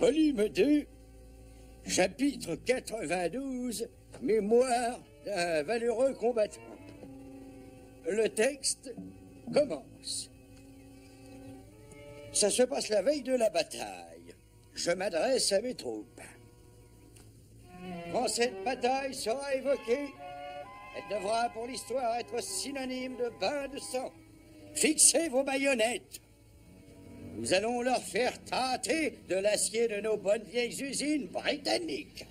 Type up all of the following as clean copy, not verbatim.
Volume 2, chapitre 92, mémoire d'un valeureux combattant. Le texte commence. Ça se passe la veille de la bataille. Je m'adresse à mes troupes. Quand cette bataille sera évoquée, elle devra pour l'histoire être synonyme de bain de sang. Fixez vos baïonnettes. Nous allons leur faire tâter de l'acier de nos bonnes vieilles usines britanniques.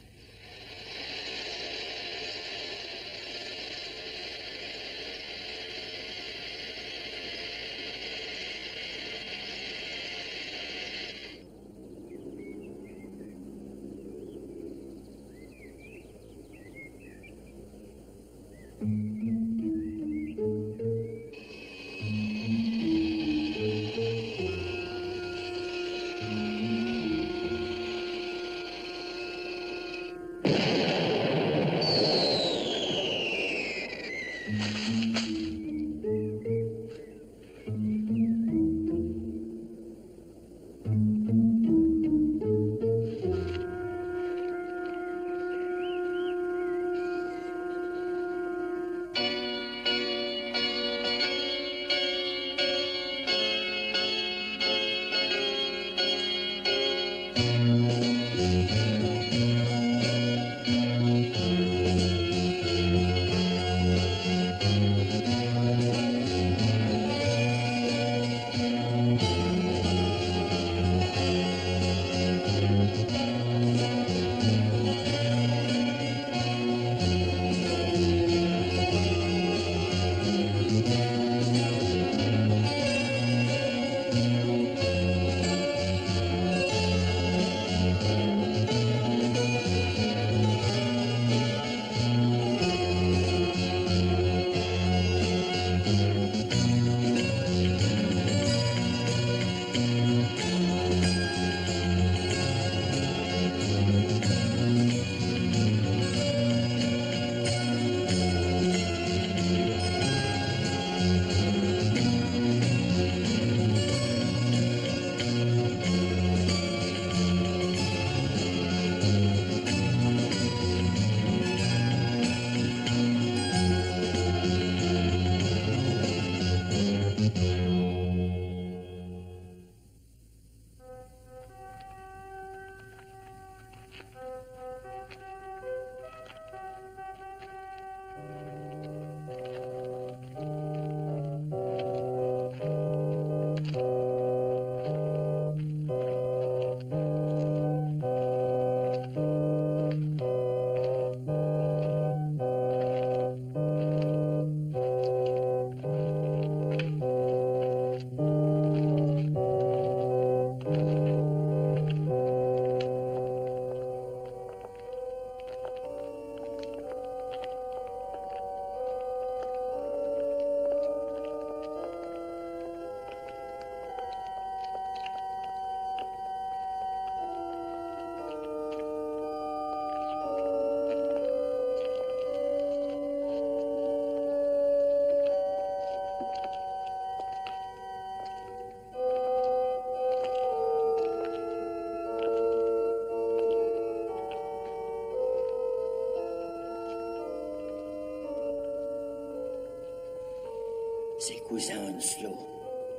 C'est cousin Onslow.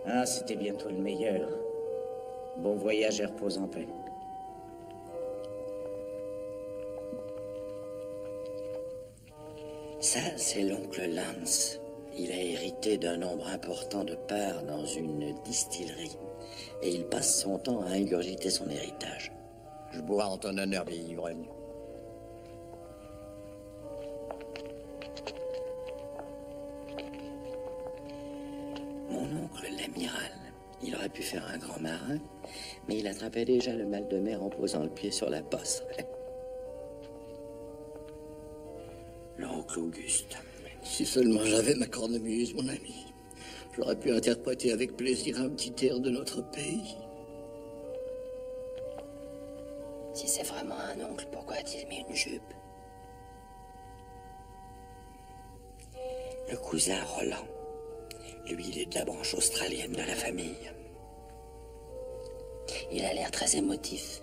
Ah, c'était bientôt le meilleur. Bon voyage et repose en paix. Ça, c'est l'oncle Lance. Il a hérité d'un nombre important de parts dans une distillerie. Et il passe son temps à ingurgiter son héritage. Je bois en ton honneur, vieil ivrogne. Mon oncle, l'amiral, il aurait pu faire un grand marin, mais il attrapait déjà le mal de mer en posant le pied sur la bosse. L'oncle Auguste. Si seulement j'avais ma cornemuse, mon ami, j'aurais pu interpréter avec plaisir un petit air de notre pays. Si c'est vraiment un oncle, pourquoi a-t-il mis une jupe? Le cousin Roland. Lui, il est de la branche australienne de la famille. Il a l'air très émotif.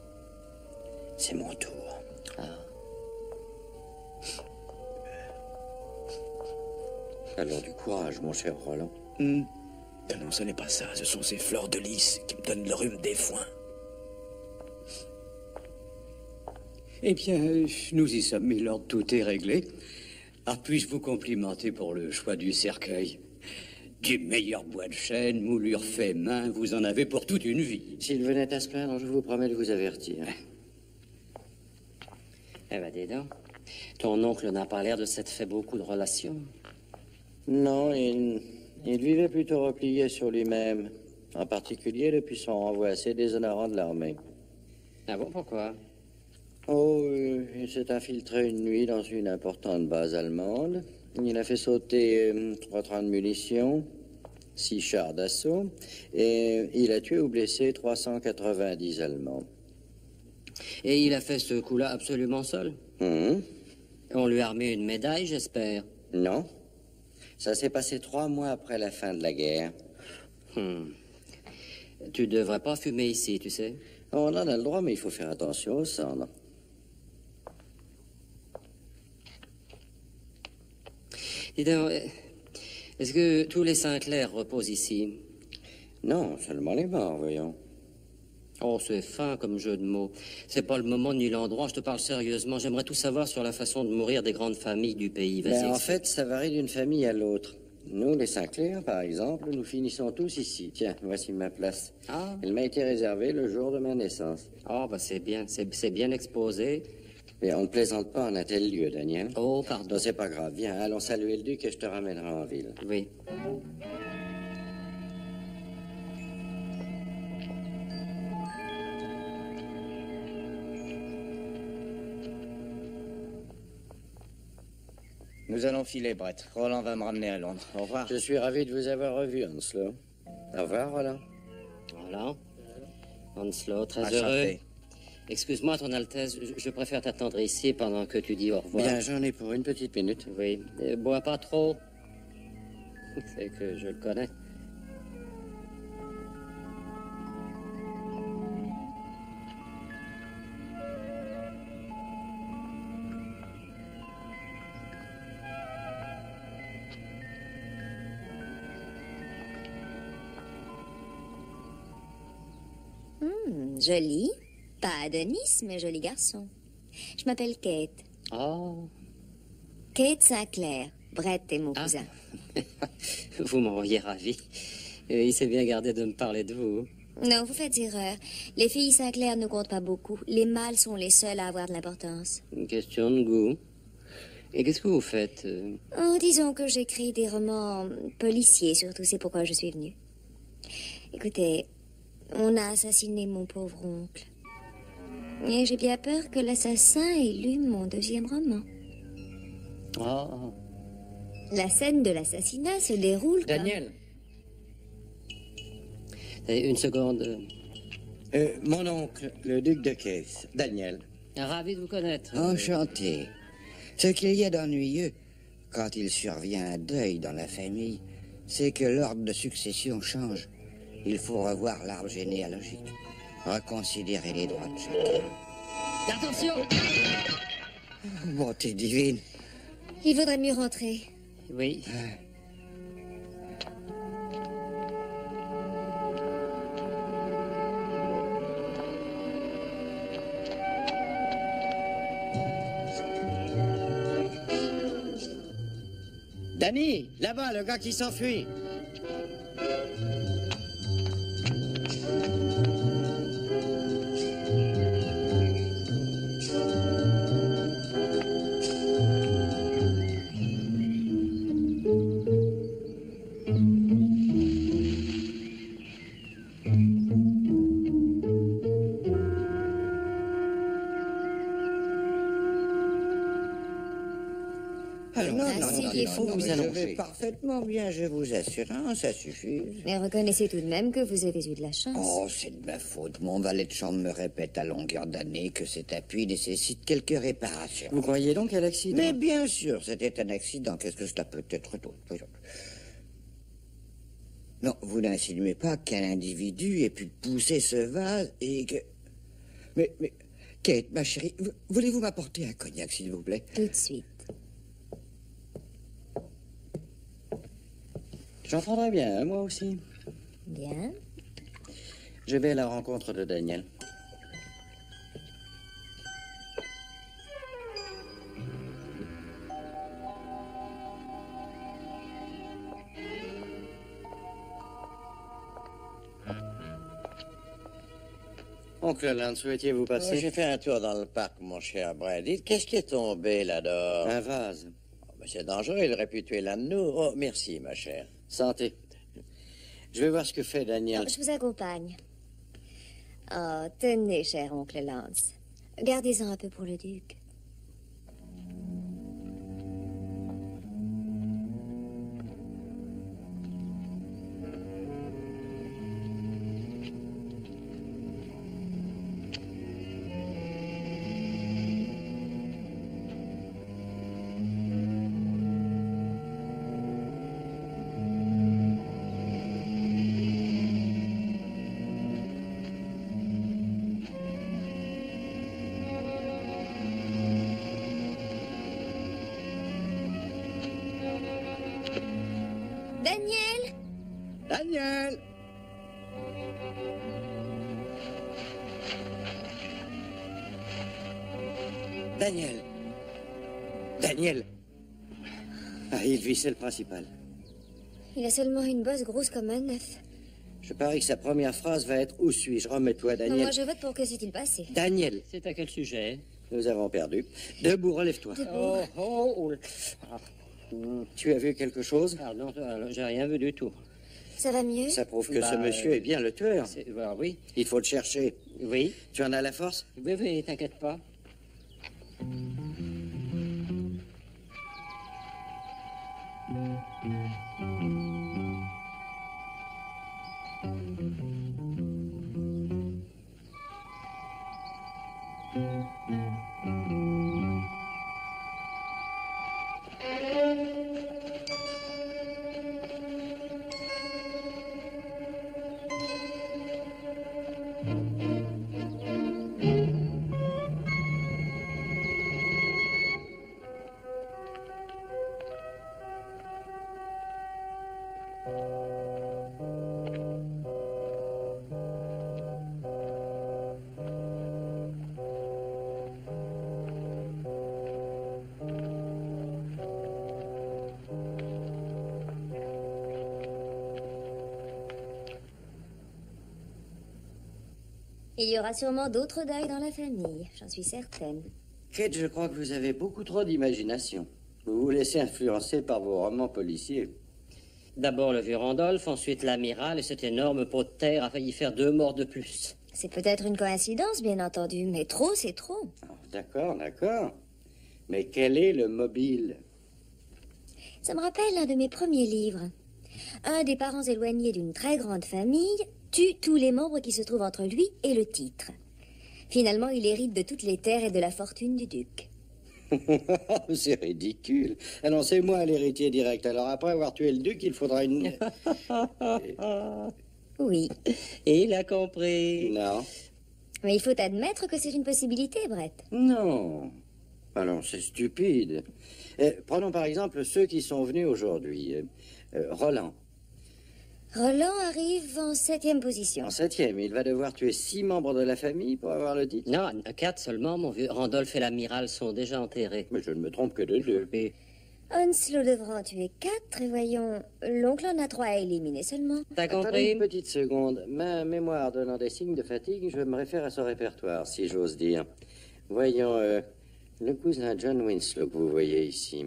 C'est mon tour. Alors du courage, mon cher Roland. Non, ce n'est pas ça. Ce sont ces fleurs de lys qui me donnent le rhume des foins. Eh bien, nous y sommes, milord, tout est réglé. Ah, puis-je vous complimenter pour le choix du cercueil? Du meilleur bois de chêne, moulure fait main, vous en avez pour toute une vie. S'il venait à se plaindre, je vous promets de vous avertir. Eh ben, dis donc. Ton oncle n'a pas l'air de s'être fait beaucoup de relations. Non, il vivait plutôt replié sur lui-même. En particulier depuis son renvoi assez déshonorant de l'armée. Ah bon, pourquoi? Oh, il s'est infiltré une nuit dans une importante base allemande. Il a fait sauter 3 trains de munitions, 6 chars d'assaut, et il a tué ou blessé 390 Allemands. Et il a fait ce coup-là absolument seul? On lui a remis une médaille, j'espère. Non. Ça s'est passé 3 mois après la fin de la guerre. Tu devrais pas fumer ici, tu sais. On en a le droit, mais il faut faire attention aux cendres. Dis donc, est-ce que tous les Sinclair reposent ici? Non, seulement les morts, voyons. Oh, c'est fin comme jeu de mots. C'est pas le moment ni l'endroit, je te parle sérieusement. J'aimerais tout savoir sur la façon de mourir des grandes familles du pays. Vas-y, En fait, ça varie d'une famille à l'autre. Nous, les Sinclair, par exemple, nous finissons tous ici. Tiens, voici ma place. Ah. Elle m'a été réservée le jour de ma naissance. Oh, bah c'est bien, c'est bien exposé. Mais on ne plaisante pas en un tel lieu, Daniel. Oh, pardon. Non, c'est pas grave. Viens, allons saluer le duc et je te ramènerai en ville. Oui. Nous allons filer, Brett. Roland va me ramener à Londres. Au revoir. Je suis ravi de vous avoir revu, Hanslow. Au revoir, Roland. Voilà. Hanslow, très Enchanté. heureux. Excuse-moi, Ton Altesse, je préfère t'attendre ici pendant que tu dis au revoir. Bien, j'en ai pour une petite minute. Oui. Bois pas trop. C'est que je le connais. Joli. Pas Adonis, mais joli garçon. Je m'appelle Kate. Oh. Kate Sinclair. Brett est mon cousin. Vous m'auriez ravi. Il s'est bien gardé de me parler de vous. Non, vous faites erreur. Les filles Sinclair ne comptent pas beaucoup. Les mâles sont les seuls à avoir de l'importance. Une question de goût. Et qu'est-ce que vous faites Oh, disons que j'écris des romans policiers, surtout. C'est pourquoi je suis venue. Écoutez, on a assassiné mon pauvre oncle. Et j'ai bien peur que l'assassin ait lu mon deuxième roman. Oh. La scène de l'assassinat se déroule Daniel. Une seconde. Mon oncle, le duc de Case, Daniel. Ravi de vous connaître. Enchanté. Ce qu'il y a d'ennuyeux, quand il survient un deuil dans la famille, c'est que l'ordre de succession change. Il faut revoir l'arbre généalogique. Reconsidérer les droits de chacun. Attention! Bonté divine. Il vaudrait mieux rentrer. Oui. Danny, là-bas, le gars qui s'enfuit. Je vais parfaitement bien, je vous assure. Hein, ça suffit. Mais reconnaissez tout de même que vous avez eu de la chance. Oh, c'est de ma faute. Mon valet de chambre me répète à longueur d'année que cet appui nécessite quelques réparations. Vous croyez donc à l'accident? Mais bien sûr, c'était un accident. Qu'est-ce que cela peut être d'autre? Non, vous n'insinuez pas qu'un individu ait pu pousser ce vase et que... Mais Kate, ma chérie, voulez-vous m'apporter un cognac, s'il vous plaît? Tout de suite. J'en prendrais bien, moi aussi. Bien. Je vais à la rencontre de Daniel. Oncle Lance, souhaitiez-vous passer? J'ai fait un tour dans le parc, mon cher Brady. Qu'est-ce qui est tombé là-dedans? Un vase. Oh, mais c'est dangereux, il aurait pu tuer l'un de nous. Oh, merci, ma chère. Santé. Je vais voir ce que fait Daniel. Je vous accompagne. Oh, tenez, cher oncle Lance. Gardez-en un peu pour le duc. Daniel! Daniel! Daniel! Daniel! Ah, il vit, c'est le principal. Il a seulement une bosse grosse comme un œuf. Je parie que sa première phrase va être « Où suis-je » Remets-toi, Daniel. Moi, je vote pour que s'est-il passé. Daniel! C'est à quel sujet? Nous avons perdu. Debout, relève-toi. Tu as vu quelque chose? Ah non, j'ai rien vu du tout. Ça va mieux? Ça prouve que ce monsieur est bien le tueur. Oui, Il faut le chercher. oui, Tu en as la force? oui, t'inquiète pas. Il y aura sûrement d'autres deuils dans la famille, j'en suis certaine. Kate, je crois que vous avez beaucoup trop d'imagination. Vous vous laissez influencer par vos romans policiers. D'abord le vieux Randolph, ensuite l'amiral, et cet énorme pot de terre a failli faire 2 morts de plus. C'est peut-être une coïncidence, bien entendu, mais trop, c'est trop. Oh, d'accord, d'accord. Mais quel est le mobile? Ça me rappelle l'un de mes premiers livres. Un des parents éloignés d'une très grande famille tue tous les membres qui se trouvent entre lui et le titre. Finalement, il hérite de toutes les terres et de la fortune du duc. C'est ridicule. Annoncez-moi l'héritier direct. Alors, après avoir tué le duc, il faudra une... Oui, Et il a compris. Non. mais il faut admettre que c'est une possibilité, Brett. Non. Alors, c'est stupide. Prenons par exemple ceux qui sont venus aujourd'hui. Roland. Roland arrive en 7e position. En 7e, il va devoir tuer 6 membres de la famille pour avoir le titre. Non, 4 seulement, mon vieux. Randolph et l'amiral sont déjà enterrés. Mais je ne me trompe que de 2. Et Onslow devra en tuer 4, et voyons, l'oncle en a 3 à éliminer seulement. t'as Attendez compris? une petite seconde. Ma mémoire donnant des signes de fatigue, je me réfère à son répertoire, si j'ose dire. Voyons, le cousin John Winslow que vous voyez ici.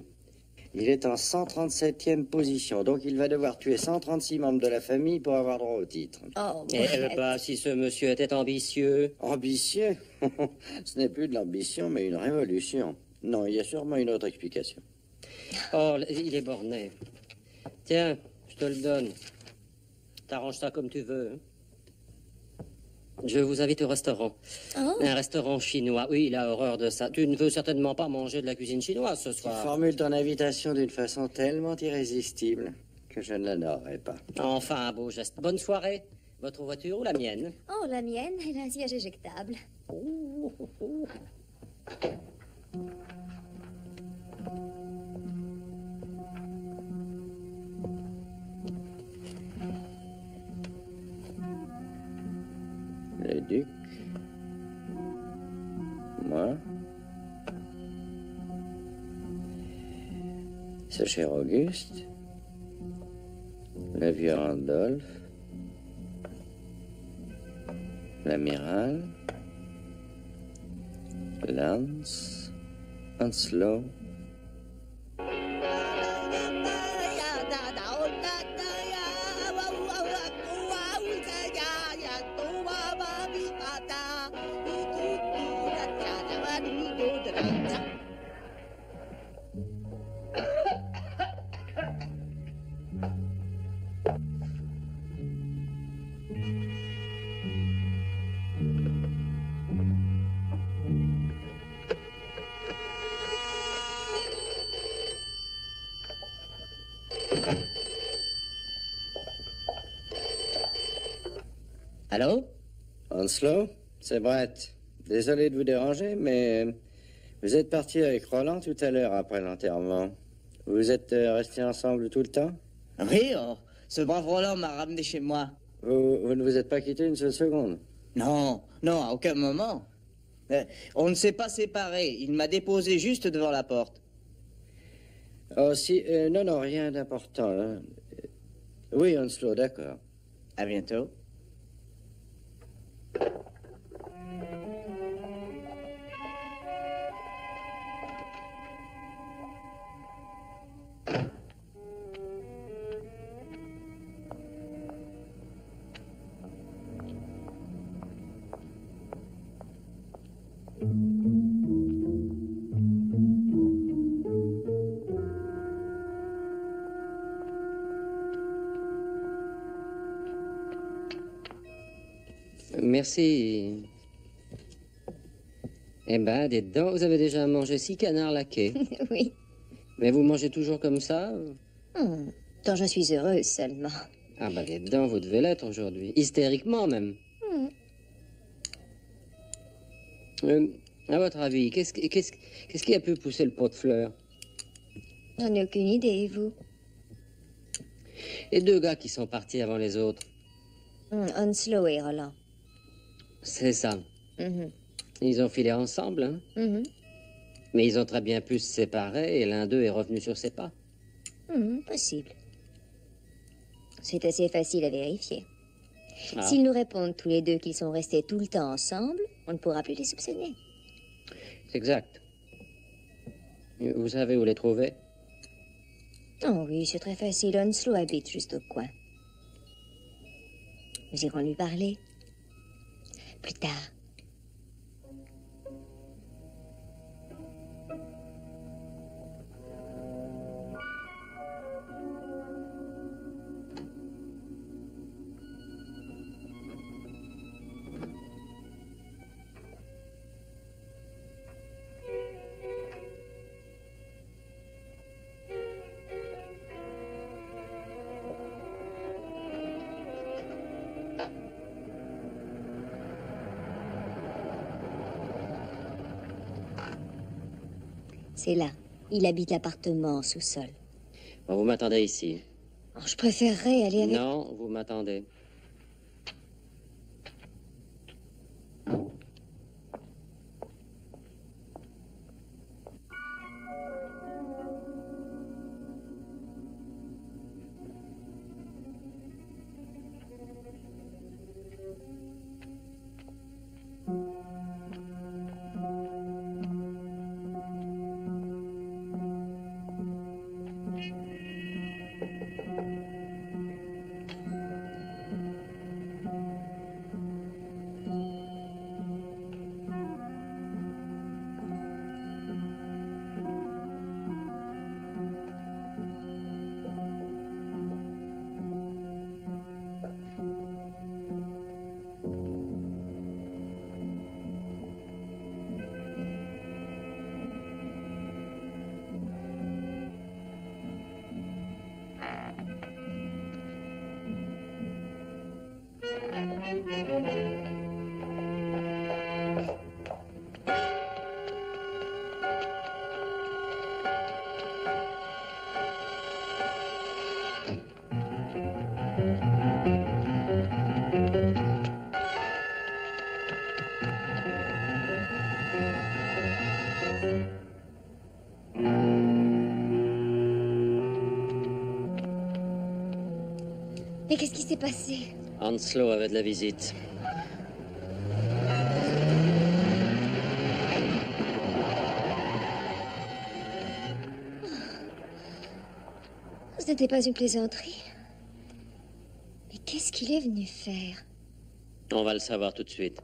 Il est en 137e position, donc il va devoir tuer 136 membres de la famille pour avoir droit au titre. Oh, Bah, si ce monsieur était ambitieux. Ambitieux? Ce n'est plus de l'ambition, mais une révolution. Non, il y a sûrement une autre explication. Oh, il est borné. Tiens, je te le donne. T'arranges ça comme tu veux. Je vous invite au restaurant. Oh. Un restaurant chinois. Oui, il a horreur de ça. Tu ne veux certainement pas manger de la cuisine chinoise ce Tu soir. formules ton invitation d'une façon tellement irrésistible que je ne l'honorerai pas. Enfin, un beau geste. Bonne soirée. Votre voiture ou la mienne? Oh, la mienne, elle a un siège éjectable. Le duc. Moi. Ce cher Auguste. Le vieux Randolph. L'amiral. Lance. Onslow. Allô? Onslow, c'est Brett. Désolé de vous déranger, mais vous êtes parti avec Roland tout à l'heure après l'enterrement. Vous êtes restés ensemble tout le temps? Oui, oh, ce brave Roland m'a ramené chez moi. Vous ne vous êtes pas quitté une seule seconde? Non, non, à aucun moment. On ne s'est pas séparés. Il m'a déposé juste devant la porte. Oh, si... non, non, rien d'important. Hein. Oui, Onslow, d'accord. À bientôt. Merci. Eh ben, dites donc, vous avez déjà mangé 6 canards laqués. Oui. Mais vous mangez toujours comme ça? Quand je suis heureuse seulement. Ah ben, dites donc, vous devez l'être aujourd'hui. Hystériquement, même. À votre avis, qu'est-ce qui a pu pousser le pot de fleurs? J'en ai aucune idée, vous. Les 2 gars qui sont partis avant les autres. Onslow et Roland. C'est ça. Mhm. Ils ont filé ensemble, hein? Mhm. Mais ils ont très bien pu se séparer et l'un d'eux est revenu sur ses pas. Possible. C'est assez facile à vérifier. Ah. S'ils nous répondent tous les deux qu'ils sont restés tout le temps ensemble, on ne pourra plus les soupçonner. C'est exact. Vous savez où les trouver? Oh oui, c'est très facile. Onslow habite juste au coin. Nous irons lui parler. Plus tard. C'est là. Il habite l'appartement en sous-sol. Bon, vous m'attendez ici. Oh, je préférerais aller avec... Non, vous m'attendez. passé? Hanslow avait de la visite. Ce n'était pas une plaisanterie. Mais qu'est-ce qu'il est venu faire? On va le savoir tout de suite.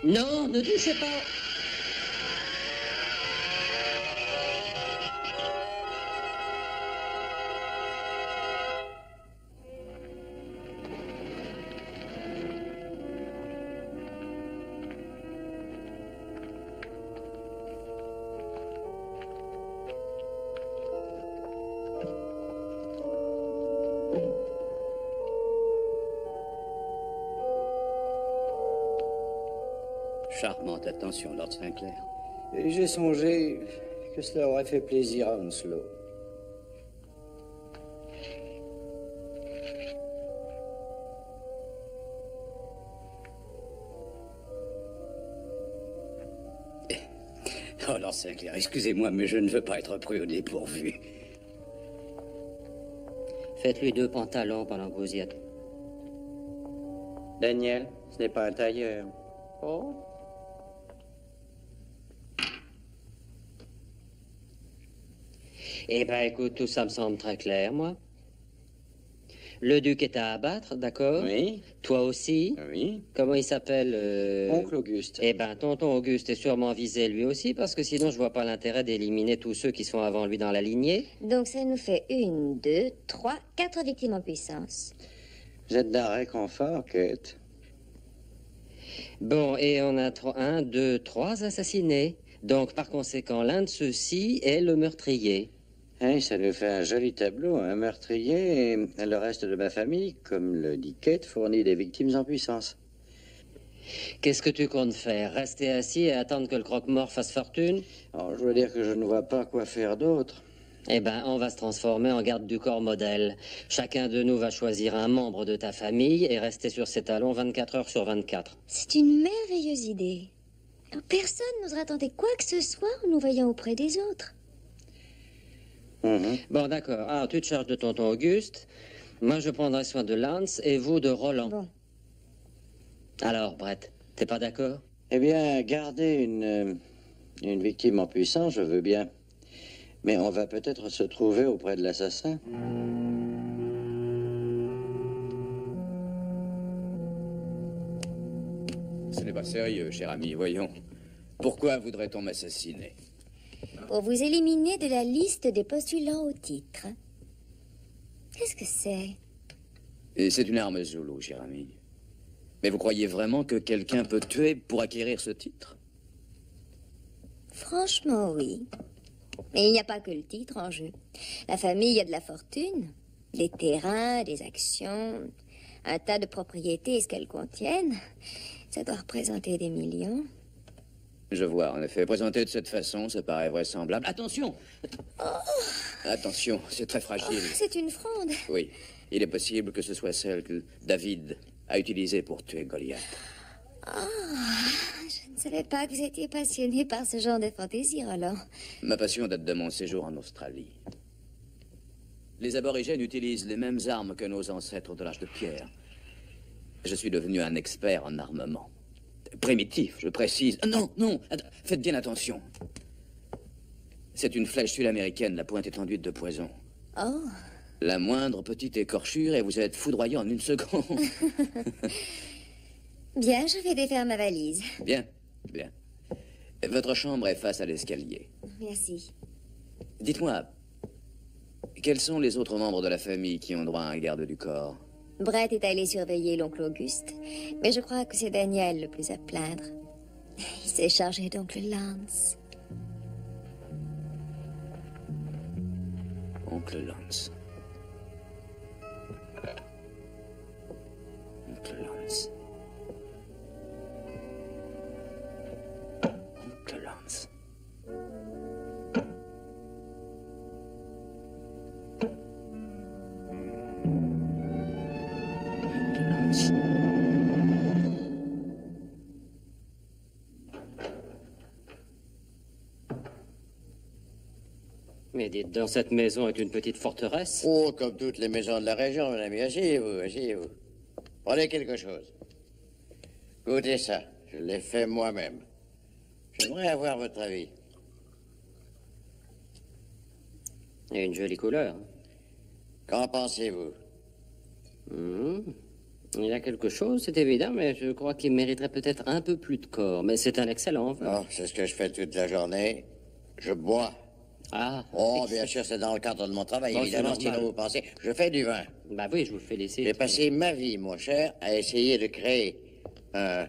Non, ne touchez pas. Charmante attention, Lord Sinclair. Et j'ai songé que cela aurait fait plaisir à Onslow. Oh, Lord Sinclair, excusez-moi, mais je ne veux pas être pris au dépourvu. Faites-lui 2 pantalons pendant que vous y êtes. Daniel, ce n'est pas un tailleur. Oh. Eh ben, écoute, tout ça me semble très clair, moi. Le duc est à abattre, d'accord? Oui. Toi aussi? Oui. Comment il s'appelle Oncle Auguste. Eh ben, tonton Auguste est sûrement visé lui aussi, parce que sinon je vois pas l'intérêt d'éliminer tous ceux qui sont avant lui dans la lignée. Donc ça nous fait 1, 2, 3, 4 victimes en puissance. Vous êtes d'un réconfort, Kate. Bon, et on a 1, 2, 3 assassinés. Donc, par conséquent, l'un de ceux-ci est le meurtrier. Hey, ça nous fait un joli tableau, un meurtrier, et le reste de ma famille, comme le dit Kate, fournit des victimes en puissance. Qu'est-ce que tu comptes faire? Rester assis et attendre que le croque-mort fasse fortune? Alors, je veux dire que je ne vois pas quoi faire d'autre. Eh ben, on va se transformer en garde du corps modèle. Chacun de nous va choisir un membre de ta famille et rester sur ses talons 24 heures sur 24. C'est une merveilleuse idée. Alors, personne n'osera tenter quoi que ce soit en nous voyant auprès des autres. Bon, d'accord. Alors, tu te charges de tonton Auguste. Moi, je prendrai soin de Lance et vous de Roland. Bon. Alors, Brett, t'es pas d'accord? Eh bien, garder une victime en puissance, je veux bien. Mais on va peut-être se trouver auprès de l'assassin. Ce n'est pas sérieux, cher ami, voyons. Pourquoi voudrait-on m'assassiner? Pour vous éliminer de la liste des postulants au titre. Qu'est-ce que c'est? Et c'est une arme Zulu, cher ami. Mais vous croyez vraiment que quelqu'un peut tuer pour acquérir ce titre? Franchement, oui. Mais il n'y a pas que le titre en jeu. La famille a de la fortune, des terrains, des actions, un tas de propriétés et ce qu'elles contiennent. Ça doit représenter des millions. Je vois, en effet. Présenté de cette façon, ça paraît vraisemblable. Attention! Attention, c'est très fragile. C'est une fronde. Oui, il est possible que ce soit celle que David a utilisée pour tuer Goliath. Je ne savais pas que vous étiez passionné par ce genre de fantaisie, Roland. Ma passion date de mon séjour en Australie. Les aborigènes utilisent les mêmes armes que nos ancêtres de l'âge de pierre. Je suis devenu un expert en armement. Primitif, je précise. Non, non, faites bien attention. C'est une flèche sud-américaine, la pointe est enduite de poison. Oh. La moindre petite écorchure et vous êtes foudroyant en 1 seconde. Bien, je vais défaire ma valise. Bien, bien. Votre chambre est face à l'escalier. Merci. Dites-moi, quels sont les autres membres de la famille qui ont droit à un garde du corps? Brett est allé surveiller l'oncle Auguste. Mais je crois que c'est Daniel le plus à plaindre. Il s'est chargé d'oncle Lance. Oncle Lance. Oncle Lance. Oncle Lance. Mais dites donc, cette maison est une petite forteresse. Oh, comme toutes les maisons de la région, mon ami. Asseyez-vous, asseyez-vous. Prenez quelque chose. Goûtez ça. Je l'ai fait moi-même. J'aimerais avoir votre avis. Il y a une jolie couleur. Qu'en pensez-vous? Il y a quelque chose, c'est évident, mais je crois qu'il mériterait peut-être un peu plus de corps. Mais c'est un excellent vin. Non, c'est ce que je fais toute la journée. Je bois. Ah. Oh, bien sûr, c'est dans le cadre de mon travail, Bon, évidemment, c'est normal. sinon vous pensez. Je fais du vin. Bah oui, je vous félicite. J'ai passé ma vie, mon cher, à essayer de créer un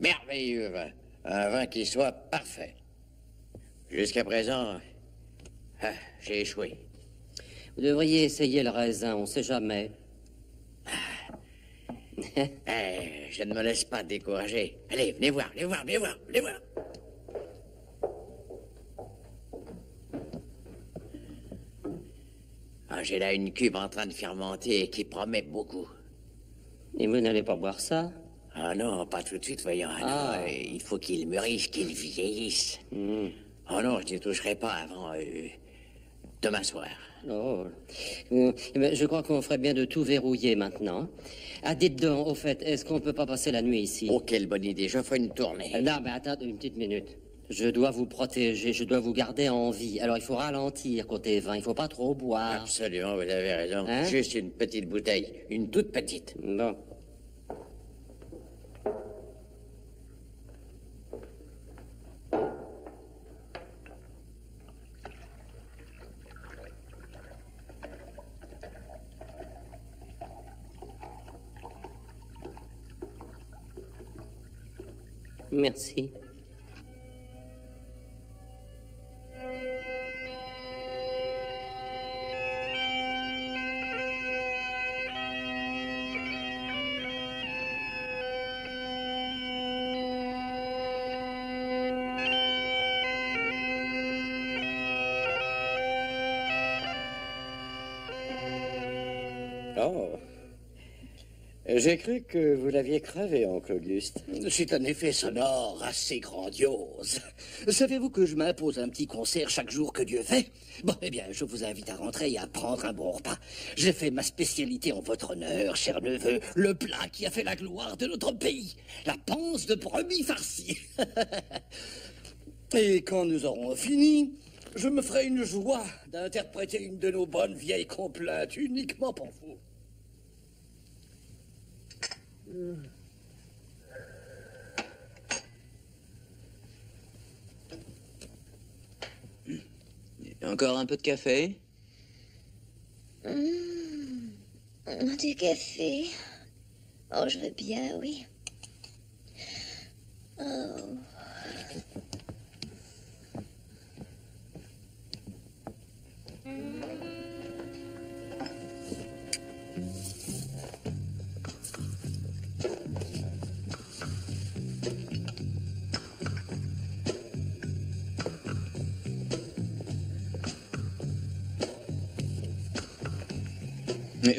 merveilleux vin. Un vin qui soit parfait. Jusqu'à présent, j'ai échoué. Vous devriez essayer le raisin, on sait jamais. Je ne me laisse pas décourager. Allez, venez voir, venez voir, venez voir, venez voir. J'ai là une cuve en train de fermenter et qui promet beaucoup. Et vous n'allez pas boire ça? Ah non, pas tout de suite, voyons. Ah non, il faut qu'il mûrisse, qu'il vieillisse. Oh non, je n'y toucherai pas avant demain soir. Oh. Je crois qu'on ferait bien de tout verrouiller maintenant. Ah, dites donc, au fait, est-ce qu'on peut pas passer la nuit ici? Oh, quelle bonne idée, je ferai une tournée. Non, mais attendez une petite minute. Je dois vous protéger, je dois vous garder en vie. Alors il faut ralentir côté vin, il faut pas trop boire. Absolument, vous avez raison. Hein? Juste une petite bouteille, une toute petite. Bon. Merci. Oh. J'ai cru que vous l'aviez crevé, oncle Auguste. C'est un effet sonore assez grandiose. Savez-vous que je m'impose un petit concert chaque jour que Dieu fait? Bon, eh bien, je vous invite à rentrer et à prendre un bon repas. J'ai fait ma spécialité en votre honneur, cher neveu, le plat qui a fait la gloire de notre pays, la panse de brebis farcie. Et quand nous aurons fini, je me ferai une joie d'interpréter une de nos bonnes vieilles complaintes uniquement pour vous. Encore un peu de café? Du café. Oh, je veux bien, oui. Oh.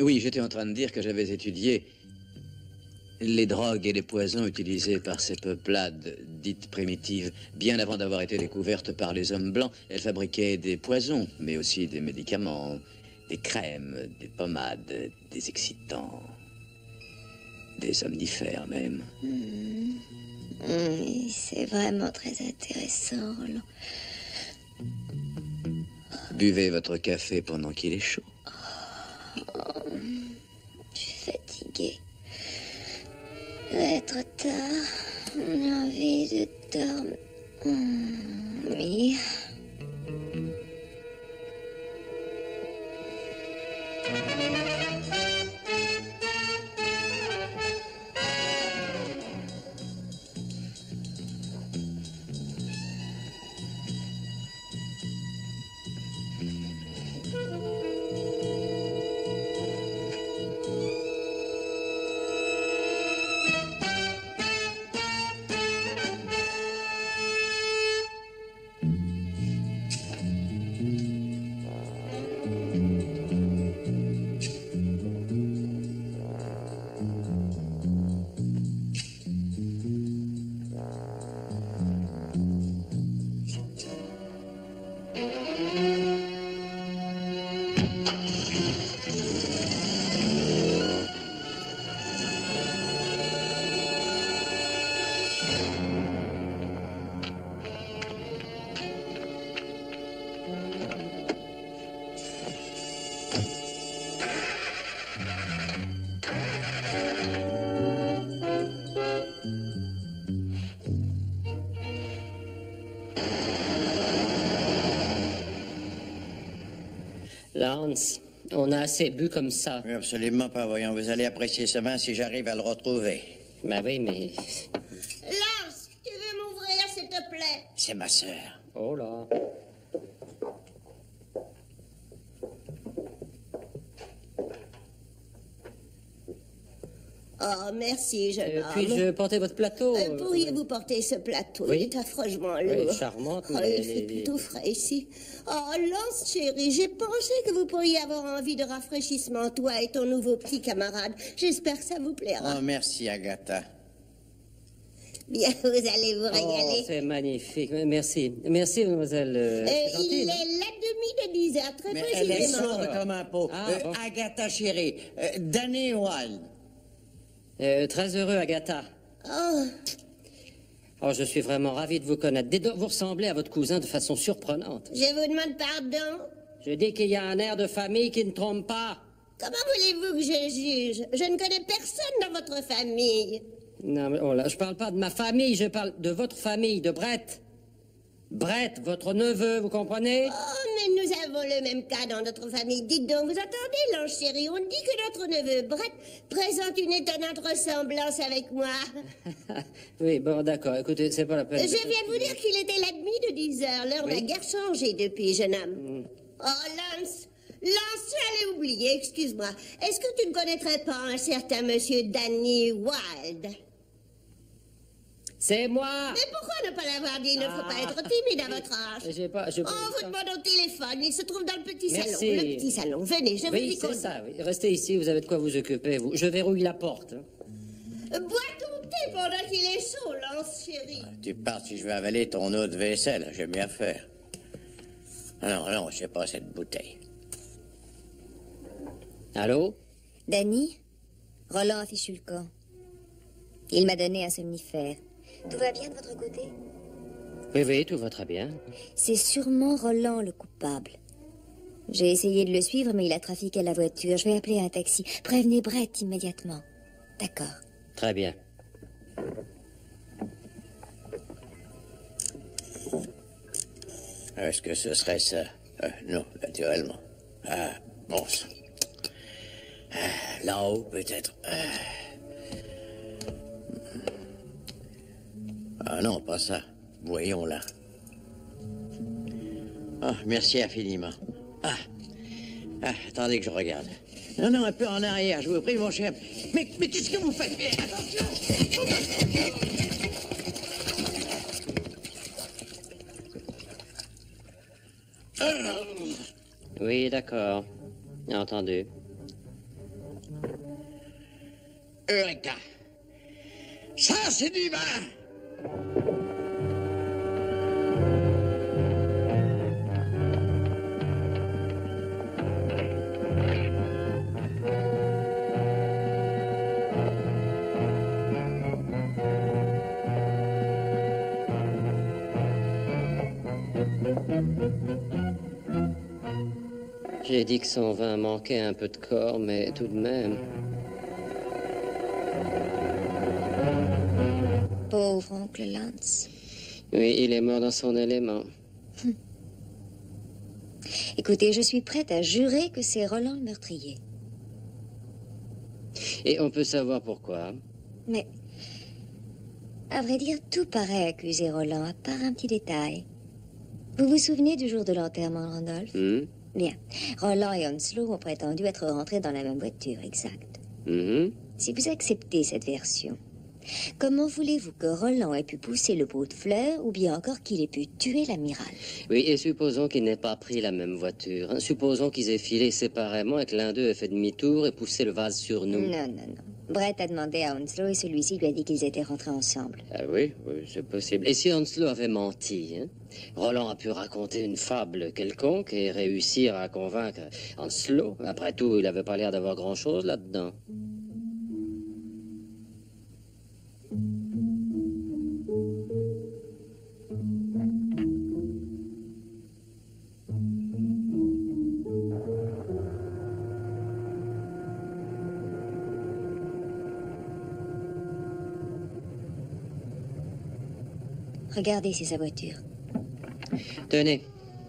Oui, j'étais en train de dire que j'avais étudié les drogues et les poisons utilisés par ces peuplades dites primitives. Bien avant d'avoir été découvertes par les hommes blancs, elles fabriquaient des poisons, mais aussi des médicaments, des crèmes, des pommades, des excitants, des somnifères même. Oui, c'est vraiment très intéressant. Buvez votre café pendant qu'il est chaud. Je suis fatiguée. Il va être tard. J'ai envie de dormir. Oui. Lance, on a assez bu comme ça. Oui, absolument pas. Voyons, vous allez apprécier ce vin si j'arrive à le retrouver. Bah oui, mais... Lance, tu veux m'ouvrir, s'il te plaît? C'est ma sœur. Oh là. Oh, merci, jeune homme. Puis-je porter votre plateau? Pourriez-vous porter ce plateau? Oui. Il est affreusement lourd. Oui, charmante, Oh, mais il fait plutôt frais ici. Oh, Lance, chérie, j'ai pensé que vous pourriez avoir envie de rafraîchissement, toi et ton nouveau petit camarade. J'espère que ça vous plaira. Oh, merci, Agatha. Bien, vous allez vous Oh, régaler. c'est magnifique. Merci. Merci, mademoiselle. C'est gentil, Il est non? la demi de 10 heures, très Mais elle est précisément. sourde comme un pot. Ah, bon. Agatha chérie, Danny Wilde. Très heureux, Agatha. Oh, Oh, je suis vraiment ravi de vous connaître. Dites donc, vous ressemblez à votre cousin de façon surprenante. je vous demande pardon. Je dis qu'il y a un air de famille qui ne trompe pas. Comment voulez-vous que je juge? Je ne connais personne dans votre famille. Non, mais oh là, je parle pas de ma famille, je parle de votre famille, de Brett. Brett, votre neveu, vous comprenez? Oh, mais nous avons le même cas dans notre famille. Dites donc, vous entendez, Lange chérie, on dit que notre neveu Brett présente une étonnante ressemblance avec moi. Oui, bon, d'accord, écoutez, c'est pas la peine. Je viens de vous dire qu'il était la demi de 10 heures. L'heure n'a guère changé depuis, jeune homme. Oh, Lance, tu allais oublier, excuse-moi. Est-ce que tu ne connaîtrais pas un certain monsieur Danny Wilde? C'est moi! Mais pourquoi ne pas l'avoir dit? Il ne faut pas être timide à votre âge. J'ai pas... Oh, vous demandez au téléphone. Il se trouve dans le petit Merci. salon. Le petit salon. Venez, je vous Oui, y c'est conduis. ça, oui. Restez ici, vous avez de quoi vous occuper, vous. Je verrouille la porte. Bois ton thé pendant qu'il est chaud, Lance, chérie. Tu pars si je vais avaler ton eau de vaisselle. J'ai mieux à faire. Ah non, c'est pas cette bouteille. Allô? Danny, Roland a fichu le camp. Il m'a donné un somnifère. Tout va bien de votre côté? Oui, oui, tout va très bien. C'est sûrement Roland le coupable. J'ai essayé de le suivre, mais il a trafiqué la voiture. Je vais appeler un taxi. Prévenez Brett immédiatement. D'accord. Très bien. Est-ce que ce serait ça? Non, naturellement. Ah, bon sang. Là-haut, peut-être. Ah non, pas ça. Voyons là. Ah, merci infiniment. Attendez que je regarde. Non, un peu en arrière, je vous prie, mon cher. Mais qu'est-ce que vous faites? Mais attention! Oui, d'accord. Entendu. Eureka! Ça, c'est du vin! J'ai dit que son vin manquait un peu de corps, mais tout de même... Pauvre oncle Lance. Oui, il est mort dans son élément. Écoutez, je suis prête à jurer que c'est Roland le meurtrier. Et on peut savoir pourquoi. Mais, à vrai dire, tout paraît accuser Roland, à part un petit détail. Vous vous souvenez du jour de l'enterrement de Randolph? Bien. Roland et Onslow ont prétendu être rentrés dans la même voiture, exact. Si vous acceptez cette version, comment voulez-vous que Roland ait pu pousser le pot de fleurs ou bien encore qu'il ait pu tuer l'amiral? Oui, et supposons qu'ils n'aient pas pris la même voiture. Hein. Supposons qu'ils aient filé séparément et que l'un d'eux ait fait demi-tour et poussé le vase sur nous. Non. Brett a demandé à Onslow et celui-ci lui a dit qu'ils étaient rentrés ensemble. Ah oui, c'est possible. Et si Onslow avait menti, hein? Roland a pu raconter une fable quelconque et réussir à convaincre Onslow. Après tout, il n'avait pas l'air d'avoir grand-chose là-dedans. Regardez, c'est sa voiture. Tenez.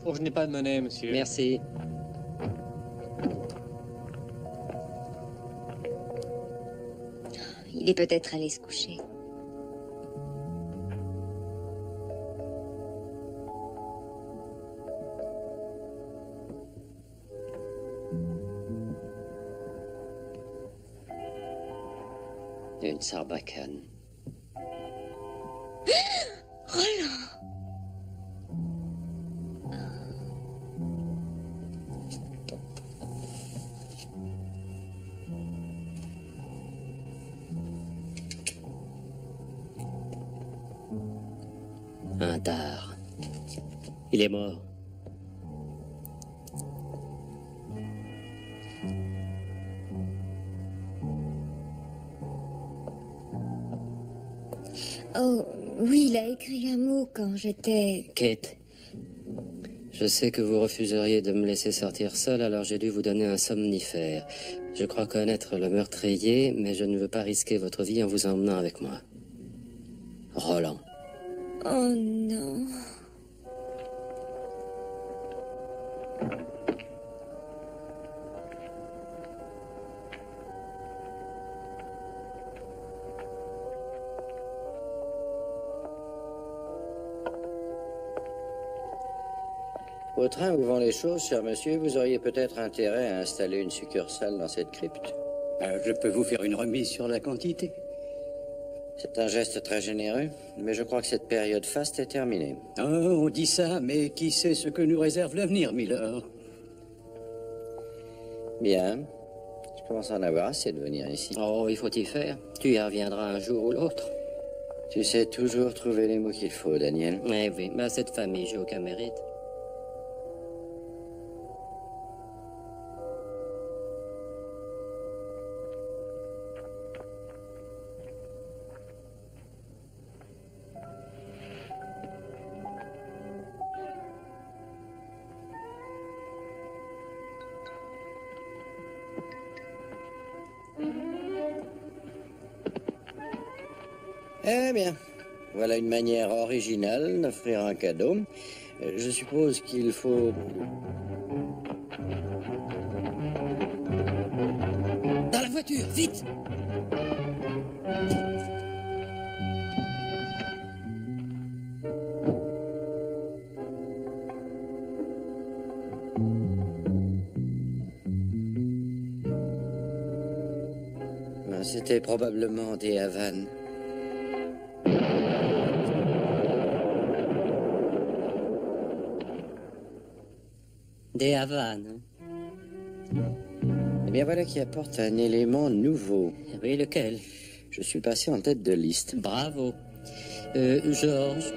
Oh, je n'ai pas de monnaie, monsieur. Merci. Il est peut-être allé se coucher. Une sarbacane. Roland! Un dard. Il est mort. Oh, oui, il a écrit un mot quand j'étais... Kate, je sais que vous refuseriez de me laisser sortir seule, alors j'ai dû vous donner un somnifère. Je crois connaître le meurtrier, mais je ne veux pas risquer votre vie en vous emmenant avec moi. Roland. Oh non... Au train où vont les choses, cher monsieur, vous auriez peut-être intérêt à installer une succursale dans cette crypte. Je peux vous faire une remise sur la quantité. C'est un geste très généreux, mais je crois que cette période faste est terminée. Oh, on dit ça, mais qui sait ce que nous réserve l'avenir, Miller? Bien. Je commence à en avoir assez de venir ici. Oh, il faut y faire. Tu y reviendras un jour ou l'autre. Tu sais toujours trouver les mots qu'il faut, Daniel. Eh oui, mais à cette famille, j'ai aucun mérite. Eh bien, voilà une manière originale d'offrir un cadeau. Je suppose qu'il faut... Dans la voiture, vite! C'était probablement des Havanes. Des Havanes. Eh bien, voilà qui apporte un élément nouveau. Oui, lequel? Je suis passé en tête de liste. Bravo. Georges.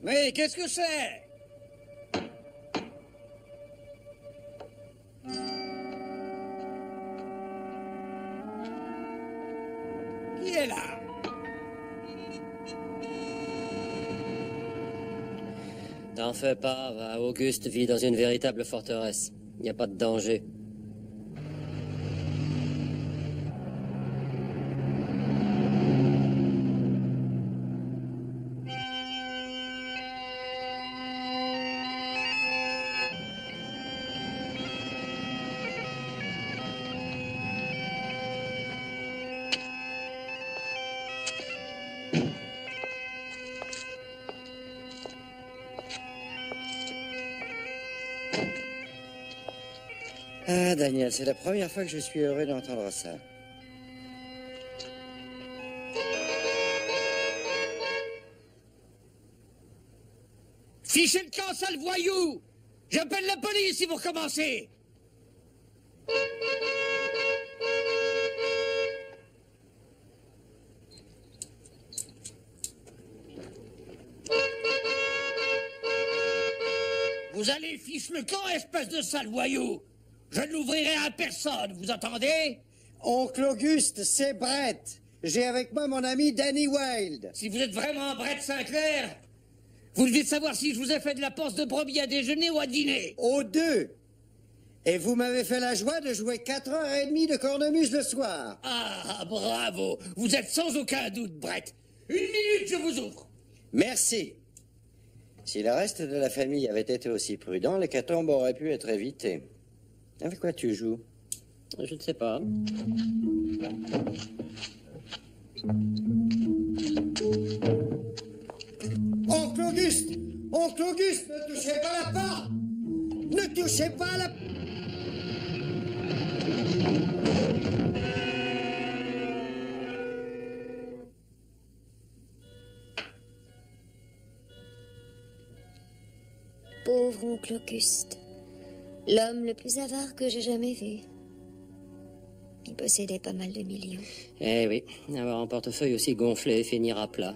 Mais qu'est-ce que c'est? Qui est là? T'en fais pas, Auguste vit dans une véritable forteresse. Il n'y a pas de danger. Ah, Daniel, c'est la première fois que je suis heureux d'entendre ça. Fichez le camp, sale voyou! J'appelle la police si vous recommencez! Vous allez fiche le camp, espèce de sale voyou! Je ne l'ouvrirai à personne, vous entendez? Oncle Auguste, c'est Brett. J'ai avec moi mon ami Danny Wilde. Si vous êtes vraiment Brett Sinclair, vous devez savoir si je vous ai fait de la panse de brebis à déjeuner ou à dîner. Aux deux. Et vous m'avez fait la joie de jouer 4h30 de cornemuse le soir. Ah, bravo! Vous êtes sans aucun doute, Brett. Une minute, je vous ouvre. Merci. Si le reste de la famille avait été aussi prudent, l'hécatombe aurait pu être évitée. Avec quoi tu joues? Je ne sais pas. Oncle Auguste! Oncle Auguste, ne touchez pas la porte! Ne touchez pas la... Pauvre oncle Auguste. L'homme le plus avare que j'ai jamais vu. Il possédait pas mal de millions. Eh oui, avoir un portefeuille aussi gonflé et finir à plat.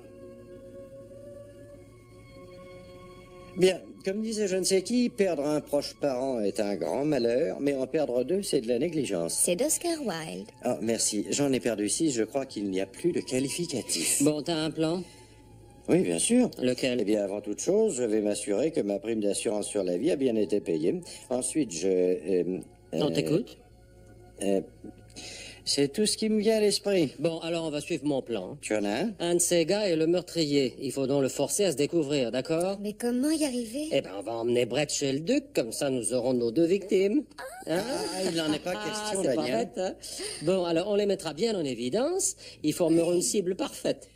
Bien, comme disait je ne sais qui, perdre un proche parent est un grand malheur, mais en perdre deux, c'est de la négligence. C'est d'Oscar Wilde. Oh, merci. J'en ai perdu 6, je crois qu'il n'y a plus de qualificatif. Bon, t'as un plan? Oui, bien sûr. Lequel? Eh bien, avant toute chose, je vais m'assurer que ma prime d'assurance sur la vie a bien été payée. Ensuite, On t'écoute? C'est tout ce qui me vient à l'esprit. Bon, alors on va suivre mon plan. Tu en as un? Un de ces gars est le meurtrier. Il faut donc le forcer à se découvrir, d'accord? Mais comment y arriver? Eh ben, on va emmener Brett chez le duc, comme ça nous aurons nos 2 victimes. Hein? Il n'en est pas question, c'est pas Daniel. bête, hein? Bon, alors on les mettra bien en évidence. Ils formeront une cible parfaite.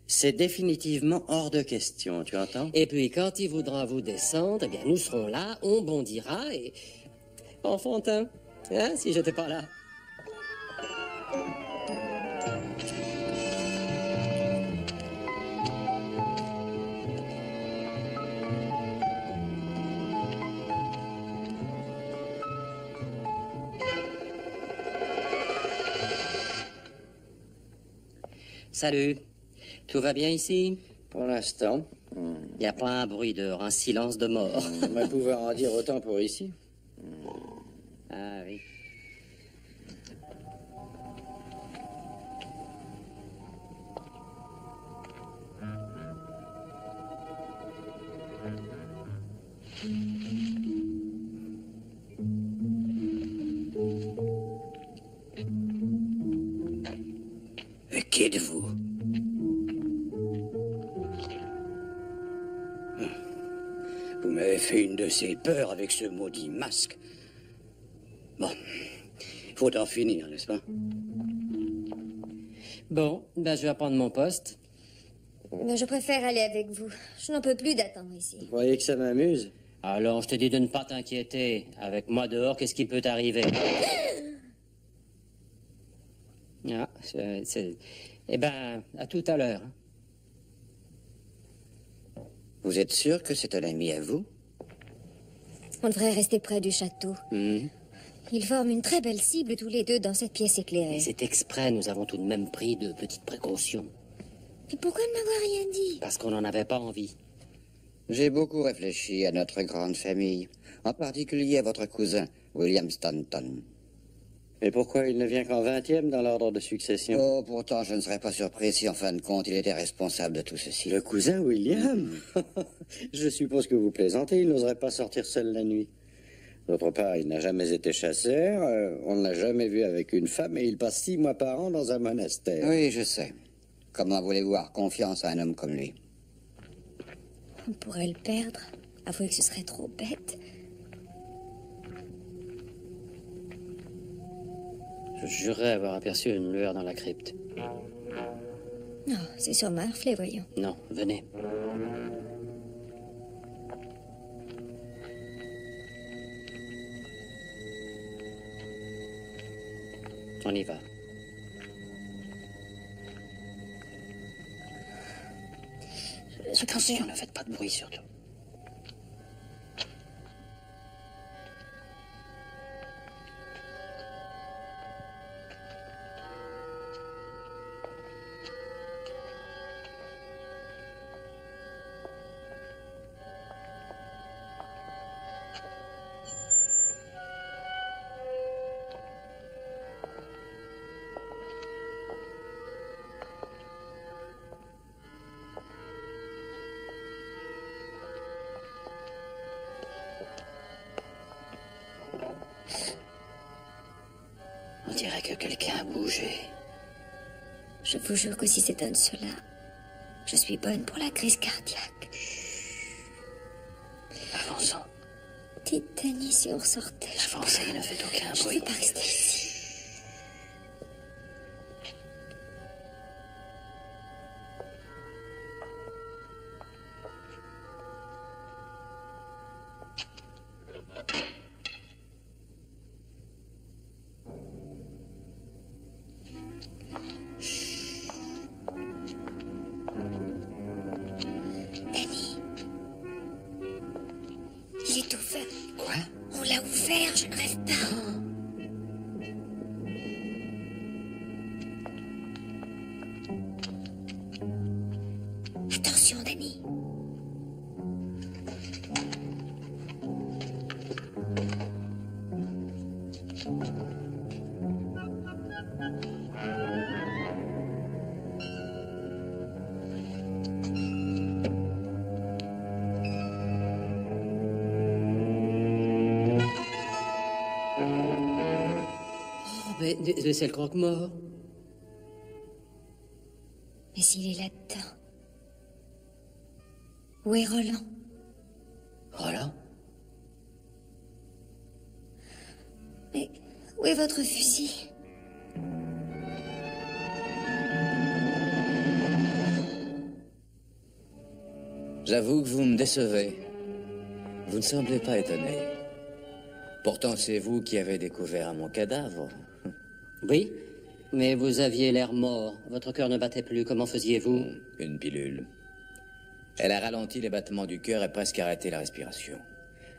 C'est définitivement hors de question, tu entends? Et puis, quand il voudra vous descendre, eh bien, nous serons là, on bondira et... Enfantin, hein, si j'étais pas là. Salut. Tout va bien ici? Pour l'instant. Il n'y a pas un bruit dehors, un silence de mort. On va pouvoir en dire autant pour ici. Ah oui. Qui êtes-vous? Vous m'avez fait une de ces peurs avec ce maudit masque. Bon, faut en finir, n'est-ce pas? Bon, ben je vais prendre mon poste. Mais je préfère aller avec vous. Je n'en peux plus d'attendre ici. Vous croyez que ça m'amuse? Alors, je te dis de ne pas t'inquiéter. Avec moi dehors, qu'est-ce qui peut t'arriver? Ah, Eh ben, à tout à l'heure. Vous êtes sûr que c'est un ami à vous? On devrait rester près du château. Ils forment une très belle cible tous les deux dans cette pièce éclairée. Mais c'est exprès, nous avons tout de même pris de petites précautions. Mais pourquoi ne m'avoir rien dit? Parce qu'on n'en avait pas envie. J'ai beaucoup réfléchi à notre grande famille, en particulier à votre cousin, William Stanton. Mais pourquoi il ne vient qu'en 20e dans l'ordre de succession? Oh, pourtant, je ne serais pas surpris si, en fin de compte, il était responsable de tout ceci. Le cousin William? Je suppose que vous plaisantez, il n'oserait pas sortir seul la nuit. D'autre part, il n'a jamais été chasseur, on ne l'a jamais vu avec une femme et il passe 6 mois par an dans un monastère. Oui, je sais. Comment voulez-vous avoir confiance à un homme comme lui? On pourrait le perdre. Avouez que ce serait trop bête. Je jurerais avoir aperçu une lueur dans la crypte. Non, c'est sur Marfley, voyons. Non, venez. On y va. Attention, ne faites pas de bruit surtout. On dirait que quelqu'un a bougé. Je vous jure que si c'est un de ceux-là, Je suis bonne pour la crise cardiaque. Avançons. Dites, Danny, si on sortait... Avancez, ne faites aucun Je ne bruit. peux pas rester ici. Il est ouvert. Quoi? On l'a ouvert, je ne rêve pas. Attention, Danny. Mais c'est le croque-mort. Mais s'il est là-dedans... Où est Roland? Roland? Mais où est votre fusil? J'avoue que vous me décevez. Vous ne semblez pas étonné. Pourtant, c'est vous qui avez découvert mon cadavre. Oui, mais vous aviez l'air mort. Votre cœur ne battait plus. Comment faisiez-vous? Une pilule. Elle a ralenti les battements du cœur et presque arrêté la respiration.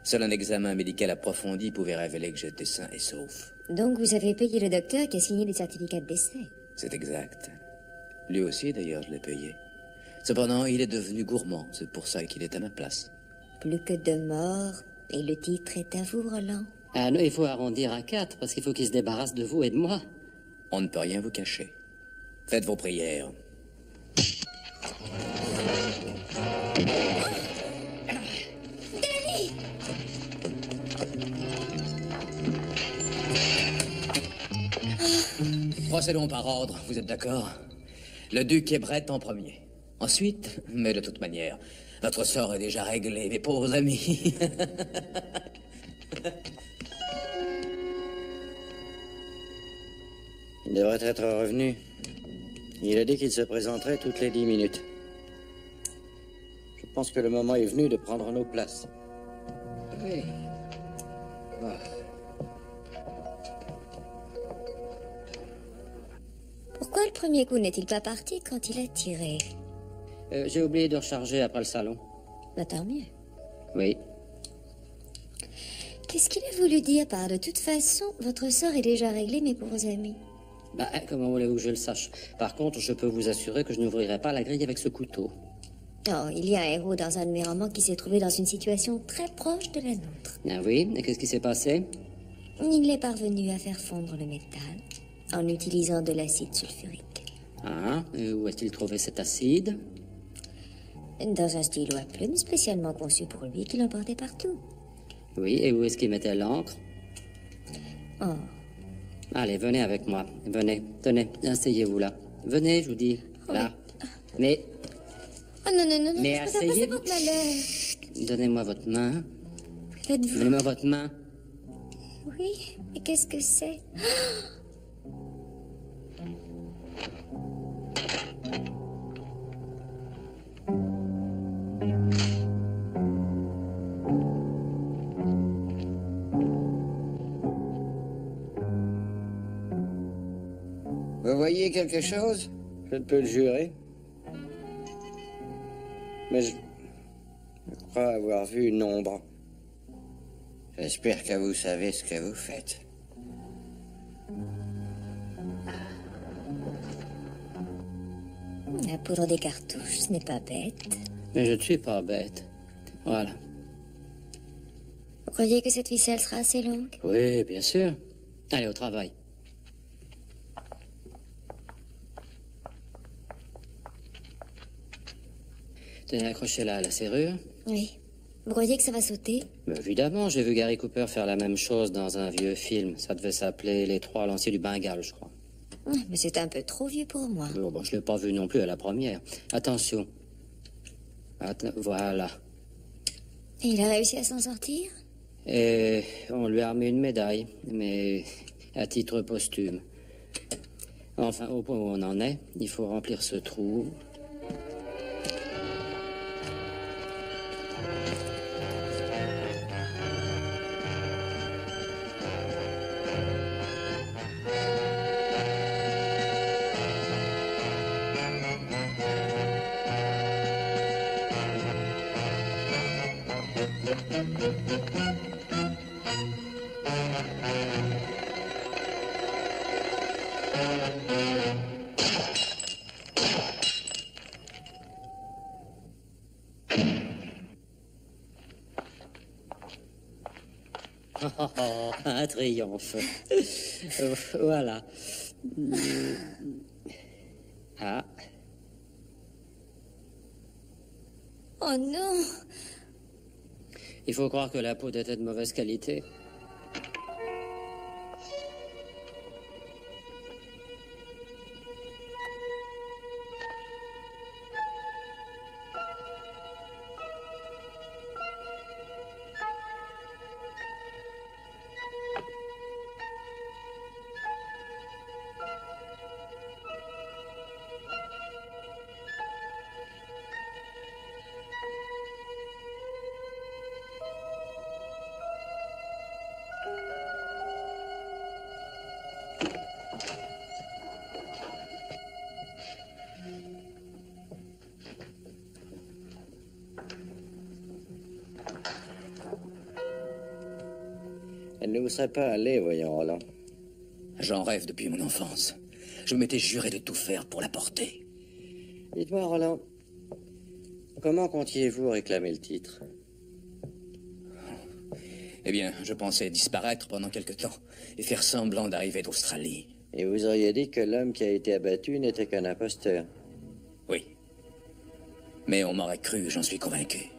Seul un examen médical approfondi pouvait révéler que j'étais sain et sauf. Donc vous avez payé le docteur qui a signé les certificats de décès? C'est exact. Lui aussi, d'ailleurs, je l'ai payé. Cependant, il est devenu gourmand. C'est pour ça qu'il est à ma place. Plus que 2 morts. Et le titre est à vous, Roland. Ah non, il faut arrondir à 4 parce qu'il faut qu'il se débarrasse de vous et de moi. On ne peut rien vous cacher. Faites vos prières. Danny! Procédons par ordre, vous êtes d'accord? Le duc est Brett en premier. Ensuite, mais de toute manière, votre sort est déjà réglé, mes pauvres amis. Il devrait être revenu. Il a dit qu'il se présenterait toutes les 10 minutes. Je pense que le moment est venu de prendre nos places. Oui. Pourquoi le premier coup n'est-il pas parti quand il a tiré? J'ai oublié de recharger après le salon. Bah, tant mieux. Oui. Qu'est-ce qu'il a voulu dire par de toute façon, votre sort est déjà réglé, mes pauvres amis? Bah, comment voulez-vous que je le sache? Par contre, je peux vous assurer que je n'ouvrirai pas la grille avec ce couteau. Oh, il y a un héros dans un de mes romans qui s'est trouvé dans une situation très proche de la nôtre. Ah oui? Et qu'est-ce qui s'est passé? Il est parvenu à faire fondre le métal en utilisant de l'acide sulfurique. Ah, et où a-t-il trouvé cet acide? Dans un stylo à plumes spécialement conçu pour lui qu'il emportait partout. Oui, et où est-ce qu'il mettait l'encre? Oh. Allez, venez avec moi. Venez, tenez, asseyez-vous là. Venez, je vous dis. Là. Mais... Oh non, non, non, non, mais je peux pas passer asseyez-vous. votre malheur. Donnez-moi votre main. Faites-vous. Donnez-moi votre main. Oui, et qu'est-ce que c'est? Vous voyez quelque chose? Je ne peux le jurer. Mais je crois avoir vu une ombre. J'espère que vous savez ce que vous faites. La poudre des cartouches, ce n'est pas bête. Mais je ne suis pas bête. Voilà. Vous croyez que cette ficelle sera assez longue? Oui, bien sûr. Allez, au travail. Tenez, accrochez-la à la serrure. Oui. Vous croyez que ça va sauter? Mais évidemment, j'ai vu Gary Cooper faire la même chose dans un vieux film. Ça devait s'appeler Les Trois Lanciers du Bengale, je crois. Mais c'est un peu trop vieux pour moi. Bon, je ne l'ai pas vu non plus à la première. Attention, Attends, voilà. Et il a réussi à s'en sortir? Et on lui a remis une médaille, mais à titre posthume. Enfin, au point où on en est, il faut remplir ce trou. Oh, un triomphe. Voilà. Ah. Oh non! Il faut croire que la poudre était de mauvaise qualité. Elle ne vous serait pas allée, voyons, Roland. J'en rêve depuis mon enfance. Je m'étais juré de tout faire pour la porter. Dites-moi, Roland, comment comptiez-vous réclamer le titre? Eh bien, je pensais disparaître pendant quelque temps et faire semblant d'arriver d'Australie. Et vous auriez dit que l'homme qui a été abattu n'était qu'un imposteur. Oui. Mais on m'aurait cru, j'en suis convaincu.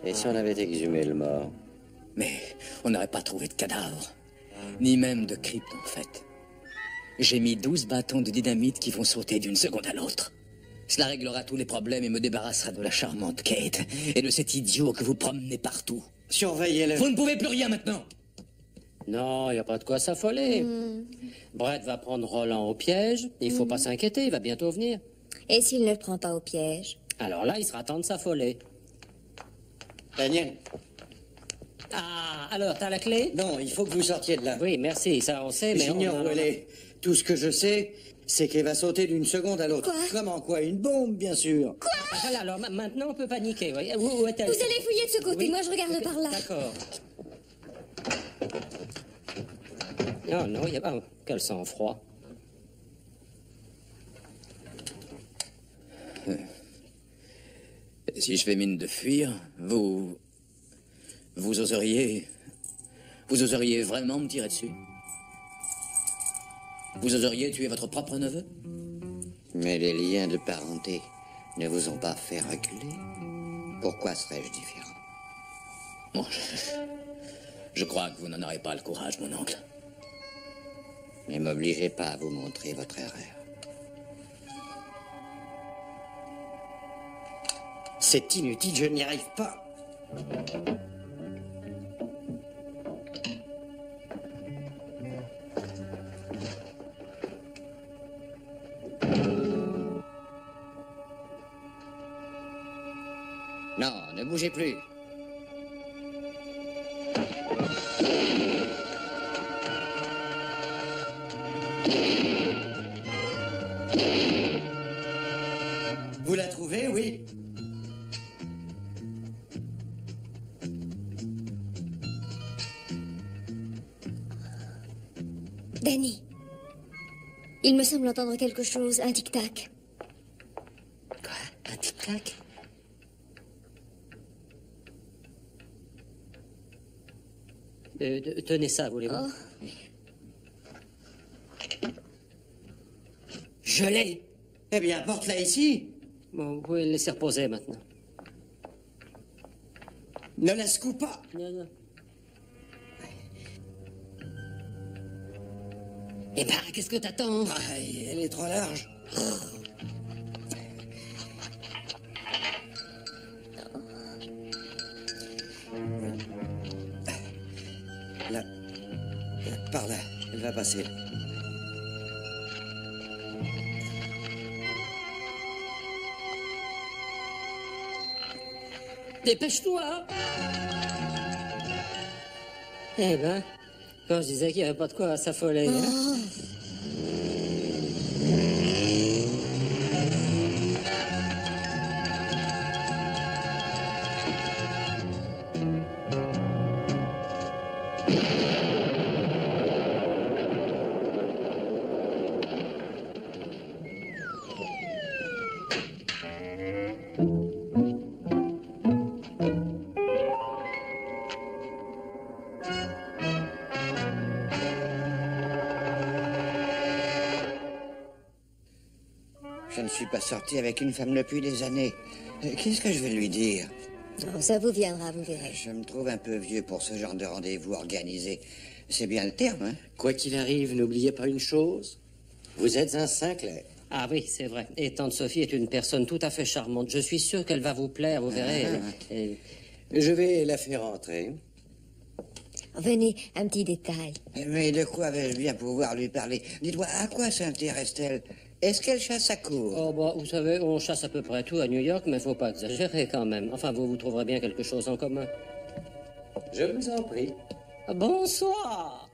Et si on avait exhumé le mort? Mais on n'aurait pas trouvé de cadavre. Ni même de crypte, en fait. J'ai mis 12 bâtons de dynamite qui vont sauter d'une seconde à l'autre. Cela réglera tous les problèmes et me débarrassera de la charmante Kate et de cet idiot que vous promenez partout. Surveillez-le. Vous ne pouvez plus rien maintenant. Non, il n'y a pas de quoi s'affoler. Brett va prendre Roland au piège. Il faut pas s'inquiéter, il va bientôt venir. Et s'il ne le prend pas au piège? Alors là, il sera temps de s'affoler. Daniel. Ah, alors, t'as la clé? Non, il faut que vous sortiez de là. Oui, merci, ça on sait, mais J'ignore où elle est. Tout ce que je sais, c'est qu'elle va sauter d'une seconde à l'autre. Quoi? Comment quoi? Une bombe, bien sûr. Quoi? Voilà, alors maintenant on peut paniquer. Voyez. Où est-elle? Vous allez fouiller de ce côté, Oui. moi je regarde par là. D'accord. Non, non, il n'y a pas... Quel sang-froid. Si je fais mine de fuir, vous oseriez vraiment me tirer dessus? Vous oseriez tuer votre propre neveu? Mais les liens de parenté ne vous ont pas fait reculer. Pourquoi serais-je différent? Bon, je crois que vous n'en aurez pas le courage, mon oncle. Ne m'obligez pas à vous montrer votre erreur. C'est inutile, je n'y arrive pas. Non, ne bougez plus. Vous la trouvez, oui? Danny, il me semble entendre quelque chose, un tic-tac. Quoi? Un tic-tac? Tenez ça, voulez-vous? Oh. Je l'ai. Eh bien, porte-la ici. Bon, vous pouvez le laisser reposer maintenant. Ne la secoue pas. Non, non. Eh ben, qu'est-ce que t'attends? Ah, elle est trop large. va passer. Dépêche-toi! Eh ben, quand je disais qu'il n'y avait pas de quoi s'affoler. Hein? Je ne suis pas sorti avec une femme depuis des années. Qu'est-ce que je vais lui dire? Oh, ça vous viendra, vous verrez. Je me trouve un peu vieux pour ce genre de rendez-vous organisé. C'est bien le terme, hein? Quoi qu'il arrive, n'oubliez pas une chose. Vous êtes un Sinclair. Ah oui, c'est vrai. Et tante Sophie est une personne tout à fait charmante. Je suis sûr qu'elle va vous plaire, vous verrez. Je vais la faire entrer. Venez, un petit détail. Mais de quoi vais-je bien pouvoir lui parler? Dites-moi, à quoi s'intéresse-t-elle? Est-ce qu'elle chasse à court? Oh, bah, vous savez, on chasse à peu près tout à New York, mais faut pas exagérer quand même. Enfin, vous trouverez bien quelque chose en commun. Je vous en prie. Bonsoir.